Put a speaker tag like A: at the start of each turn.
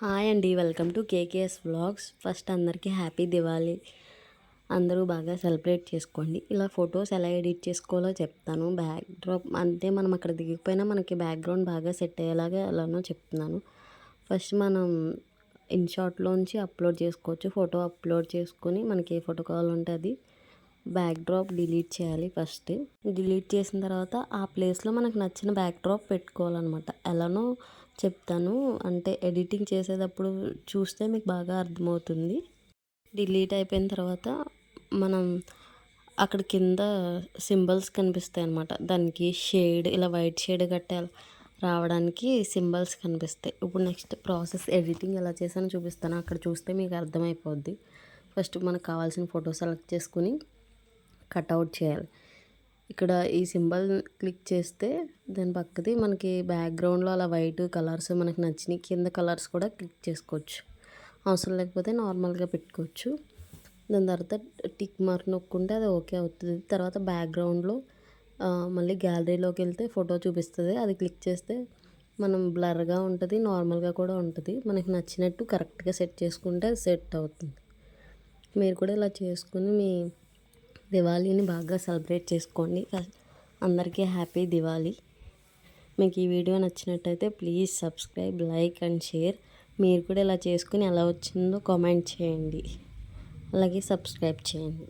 A: Hi అండి, welcome to KKS vlogs. First అందరికీ happy Diwali. అందరూ బాగా సెలబ్రేట్ చేసుకోండి. ఇలా ఫొటోస్ ఎలా ఎడిట్ చేసుకోవాలో చెప్తాను. బ్యాక్ డ్రాప్ అంటే మనం అక్కడ దిగిపోయినా మనకి బ్యాక్గ్రౌండ్ బాగా సెట్ అయ్యేలాగా ఎలానో చెప్తున్నాను. ఫస్ట్ మనం ఇన్షాట్లోంచి అప్లోడ్ చేసుకోవచ్చు. ఫోటో అప్లోడ్ చేసుకొని మనకి ఏ ఫోటో కావాలంటే అది బ్యాక్ డ్రాప్ డిలీట్ చేయాలి. ఫస్ట్ డిలీట్ చేసిన తర్వాత ఆ ప్లేస్లో మనకు నచ్చిన బ్యాక్ డ్రాప్ పెట్టుకోవాలన్నమాట. ఎలానో చెప్తాను, అంటే ఎడిటింగ్ చేసేటప్పుడు చూస్తే మీకు బాగా అర్థమవుతుంది. డిలీట్ అయిపోయిన తర్వాత మనం అక్కడ కింద సింబల్స్ కనిపిస్తాయి అన్నమాట. దానికి షేడ్ ఇలా వైట్ షేడ్ గట్టా రావడానికి సింబల్స్ కనిపిస్తాయి. ఇప్పుడు నెక్స్ట్ ప్రాసెస్ ఎడిటింగ్ ఎలా చేసానో చూపిస్తాను. అక్కడ చూస్తే మీకు అర్థమైపోద్ది. ఫస్ట్ మనకు కావాల్సిన ఫోటో సెలెక్ట్ చేసుకుని కట్అవుట్ చేయాలి. ఇక్కడ ఈ సింబల్ క్లిక్ చేస్తే దాని పక్కది మనకి బ్యాక్గ్రౌండ్లో అలా వైట్ కలర్స్ మనకు నచ్చినాయి. కింద కలర్స్ కూడా క్లిక్ చేసుకోవచ్చు. అవసరం లేకపోతే నార్మల్గా పెట్టుకోవచ్చు. దాని తర్వాత టిక్ మార్క్ నొక్కుంటే అది ఓకే అవుతుంది. తర్వాత బ్యాక్గ్రౌండ్లో మళ్ళీ గ్యాలరీలోకి వెళ్తే ఫోటో చూపిస్తుంది. అది క్లిక్ చేస్తే మనం బ్లర్గా ఉంటుంది, నార్మల్గా కూడా ఉంటుంది. మనకి నచ్చినట్టు కరెక్ట్గా సెట్ చేసుకుంటే అది సెట్ అవుతుంది. మీరు కూడా ఇలా చేసుకుని మీ దివాళీని బాగా సెలబ్రేట్ చేసుకోండి. అందరికీ హ్యాపీ దివాళీ. మీకు ఈ వీడియో నచ్చినట్టయితే please subscribe, like and share. మీరు కూడా ఇలా చేసుకుని ఎలా వచ్చిందో కామెంట్ చేయండి. అలాగే సబ్స్క్రైబ్ చేయండి.